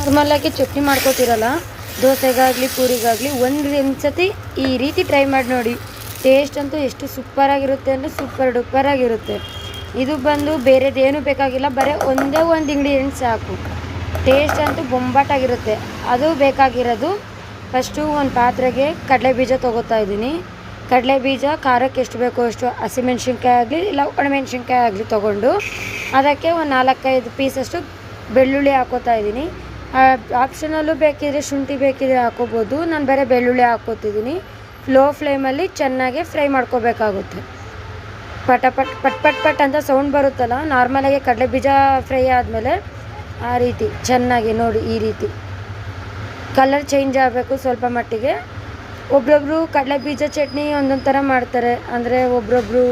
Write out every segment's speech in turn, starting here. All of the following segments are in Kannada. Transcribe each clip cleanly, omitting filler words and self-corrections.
ನಾರ್ಮಲಾಗಿ ಚಟ್ನಿ ಮಾಡ್ಕೋತಿರಲ್ಲ, ದೋಸೆಗಾಗಲಿ ಪೂರಿಗಾಗಲಿ ಒಂದು ಸತಿ ಈ ರೀತಿ ಟ್ರೈ ಮಾಡಿ ನೋಡಿ. ಟೇಸ್ಟ್ ಅಂತೂ ಎಷ್ಟು ಸೂಪರಾಗಿರುತ್ತೆ ಅಂದರೆ ಸೂಪರ್ ಡೂಪರಾಗಿರುತ್ತೆ. ಇದು ಬಂದು ಬೇರೆದೇನು ಬೇಕಾಗಿಲ್ಲ, ಬರೀ ಒಂದೇ ಒಂದು ಇಂಗ್ರೀಡಿಯೆಂಟ್ ಸಾಕು. ಟೇಸ್ಟ್ ಅಂತೂ ಬೊಂಬಾಟಾಗಿರುತ್ತೆ. ಅದು ಬೇಕಾಗಿರೋದು, ಫಸ್ಟು ಒಂದು ಪಾತ್ರೆಗೆ ಕಡಲೆ ಬೀಜ ತೊಗೋತಾ ಇದ್ದೀನಿ. ಕಡಲೆ ಬೀಜ ಖಾರಕ್ಕೆ ಎಷ್ಟು ಬೇಕೋ ಅಷ್ಟು ಹಸಿಮೆಣ್ಸಿನ್ಕಾಯಿ ಆಗಲಿ ಇಲ್ಲ ಒಣಮೆಣ್ಸಿನ್ಕಾಯಿ ಆಗಲಿ ತೊಗೊಂಡು ಅದಕ್ಕೆ ಒಂದು 4-5 ಪೀಸಷ್ಟು ಬೆಳ್ಳುಳ್ಳಿ ಹಾಕೋತಾ ಇದ್ದೀನಿ. ಆಪ್ಷನಲ್ಲೂ ಬೇಕಿದ್ರೆ ಶುಂಠಿ ಬೇಕಿದ್ರೆ ಹಾಕೋಬೋದು. ನಾನು ಬೇರೆ ಬೆಳ್ಳುಳ್ಳಿ ಹಾಕೋತಿದ್ದೀನಿ. ಲೋ ಫ್ಲೇಮಲ್ಲಿ ಚೆನ್ನಾಗಿ ಫ್ರೈ ಮಾಡ್ಕೋಬೇಕಾಗುತ್ತೆ. ಪಟ್ ಪಟ್ ಪಟ್ ಅಂತ ಸೌಂಡ್ ಬರುತ್ತಲ್ಲ, ನಾರ್ಮಲಾಗಿ ಕಡಲೆ ಬೀಜ ಫ್ರೈ ಆದಮೇಲೆ ಆ ರೀತಿ ಚೆನ್ನಾಗಿ ನೋಡಿ, ಈ ರೀತಿ ಕಲರ್ ಚೇಂಜ್ ಆಗಬೇಕು ಸ್ವಲ್ಪ ಮಟ್ಟಿಗೆ. ಒಬ್ರೊಬ್ಬರು ಕಡಲೆ ಬೀಜ ಚಟ್ನಿ ಒಂದೊಂದು ಥರ ಮಾಡ್ತಾರೆ. ಅಂದರೆ ಒಬ್ರೊಬ್ಬರು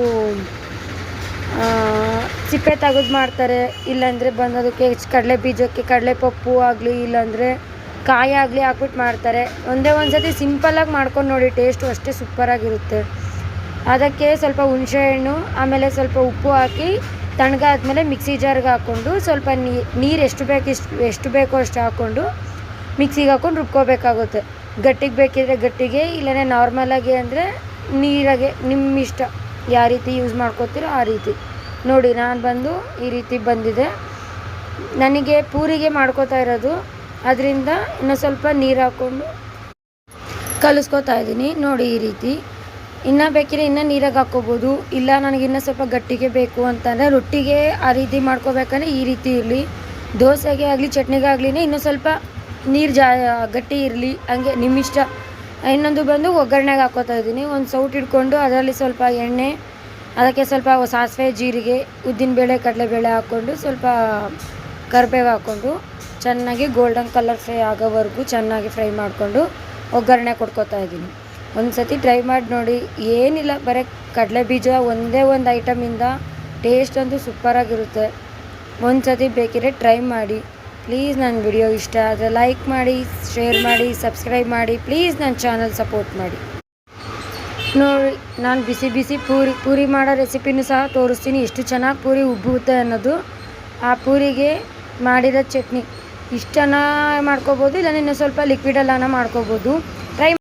ಸಿಪ್ಪೆ ತೆಗೆದು ಮಾಡ್ತಾರೆ, ಇಲ್ಲಾಂದರೆ ಬಂದೋದಕ್ಕೆ ಕಡಲೆ ಬೀಜಕ್ಕೆ ಕಡಲೆ ಪಪ್ಪು ಆಗಲಿ ಇಲ್ಲಾಂದರೆ ಕಾಯಿ ಆಗಲಿ ಹಾಕ್ಬಿಟ್ಟು ಮಾಡ್ತಾರೆ. ಒಂದೇ ಒಂದು ಸತಿ ಸಿಂಪಲ್ಲಾಗಿ ಮಾಡ್ಕೊಂಡು ನೋಡಿ, ಟೇಸ್ಟು ಅಷ್ಟೇ ಸೂಪರಾಗಿರುತ್ತೆ. ಅದಕ್ಕೆ ಸ್ವಲ್ಪ ಹುಣಸೆಹಣ್ಣು ಆಮೇಲೆ ಸ್ವಲ್ಪ ಉಪ್ಪು ಹಾಕಿ ತಣ್ಣಗಾದ್ಮೇಲೆ ಮಿಕ್ಸಿ ಜಾರ್ಗೆ ಹಾಕ್ಕೊಂಡು ಸ್ವಲ್ಪ ನೀರು ಎಷ್ಟು ಬೇಕೋ ಅಷ್ಟು ಹಾಕ್ಕೊಂಡು ಮಿಕ್ಸಿಗೆ ಹಾಕ್ಕೊಂಡು ರುಬ್ಕೋಬೇಕಾಗುತ್ತೆ. ಗಟ್ಟಿಗೆ ಬೇಕಿದ್ರೆ ಗಟ್ಟಿಗೆ, ಇಲ್ಲನೇ ನಾರ್ಮಲಾಗಿ ಅಂದರೆ ನೀರಾಗೆ ನಿಮ್ಮ ಇಷ್ಟ, ಯಾವ ರೀತಿ ಯೂಸ್ ಮಾಡ್ಕೋತೀರೋ ಆ ರೀತಿ. ನೋಡಿ ನಾನು ಬಂದು ಈ ರೀತಿ ಬಂದಿದೆ. ನನಗೆ ಪೂರಿಗೆ ಮಾಡ್ಕೋತಾ ಇರೋದು, ಅದರಿಂದ ಇನ್ನೂ ಸ್ವಲ್ಪ ನೀರು ಹಾಕ್ಕೊಂಡು ಕಲಿಸ್ಕೋತಾ ಇದ್ದೀನಿ. ನೋಡಿ ಈ ರೀತಿ. ಇನ್ನೂ ಬೇಕಿದ್ರೆ ಇನ್ನೂ ನೀರಾಗೆ ಹಾಕ್ಕೋಬೋದು, ಇಲ್ಲ ನನಗಿನ್ನೂ ಸ್ವಲ್ಪ ಗಟ್ಟಿಗೆ ಬೇಕು ಅಂತಂದರೆ ರೊಟ್ಟಿಗೆ ಆ ರೀತಿ ಮಾಡ್ಕೋಬೇಕಂದ್ರೆ ಈ ರೀತಿ ಇರಲಿ. ದೋಸೆಗೆ ಆಗಲಿ ಚಟ್ನಿಗಾಗಲಿ ಇನ್ನೂ ಸ್ವಲ್ಪ ನೀರು ಗಟ್ಟಿ ಇರಲಿ, ಹಂಗೆ ನಿಮ್ಮಿಷ್ಟ. ಇನ್ನೊಂದು ಬಂದು ಒಗ್ಗರಣೆಗೆ ಹಾಕ್ಕೋತಾ ಇದ್ದೀನಿ. ಒಂದು ಸೌಟ್ ಇಟ್ಕೊಂಡು ಅದರಲ್ಲಿ ಸ್ವಲ್ಪ ಎಣ್ಣೆ, ಅದಕ್ಕೆ ಸ್ವಲ್ಪ ಸಾಸಿವೆ ಜೀರಿಗೆ ಉದ್ದಿನಬೇಳೆ ಕಡಲೆಬೇಳೆ ಹಾಕ್ಕೊಂಡು ಸ್ವಲ್ಪ ಕರಿಬೇವು ಹಾಕ್ಕೊಂಡು ಚೆನ್ನಾಗಿ ಗೋಲ್ಡನ್ ಕಲರ್ ಫ್ರೈ ಆಗೋವರೆಗೂ ಚೆನ್ನಾಗಿ ಫ್ರೈ ಮಾಡಿಕೊಂಡು ಒಗ್ಗರಣೆ ಕೊಟ್ಕೋತಾ ಇದ್ದೀನಿ. ಒಂದು ಸತಿ ಟ್ರೈ ಮಾಡಿ ನೋಡಿ. ಏನಿಲ್ಲ, ಬರೀ ಕಡಲೆ ಬೀಜ ಒಂದೇ ಒಂದು ಐಟಮಿಂದ ಟೇಸ್ಟ್ ಅಂತೂ ಸೂಪರಾಗಿರುತ್ತೆ. ಒಂದು ಸತಿ ಬೇಕಿದ್ರೆ ಟ್ರೈ ಮಾಡಿ. ಪ್ಲೀಸ್ ನನ್ನ ವಿಡಿಯೋ ಇಷ್ಟ ಆದರೆ ಲೈಕ್ ಮಾಡಿ, ಶೇರ್ ಮಾಡಿ, ಸಬ್ಸ್ಕ್ರೈಬ್ ಮಾಡಿ. ಪ್ಲೀಸ್ ನನ್ನ ಚಾನಲ್ ಸಪೋರ್ಟ್ ಮಾಡಿ. ನೋಡಿ ನಾನು ಬಿಸಿ ಬಿಸಿ ಪೂರಿ ಮಾಡೋ ರೆಸಿಪಿನೂ ಸಹ ತೋರಿಸ್ತೀನಿ, ಎಷ್ಟು ಚೆನ್ನಾಗಿ ಪೂರಿ ಉಬ್ಬುತ್ತೆ ಅನ್ನೋದು. ಆ ಪೂರಿಗೆ ಮಾಡಿರೋ ಚಟ್ನಿ ಇಷ್ಟನ್ನ ಮಾಡ್ಕೋಬೋದು, ಇಲ್ಲ ಇನ್ನೂ ಸ್ವಲ್ಪ ಲಿಕ್ವಿಡಲ್ಲನ ಮಾಡ್ಕೋಬೋದು.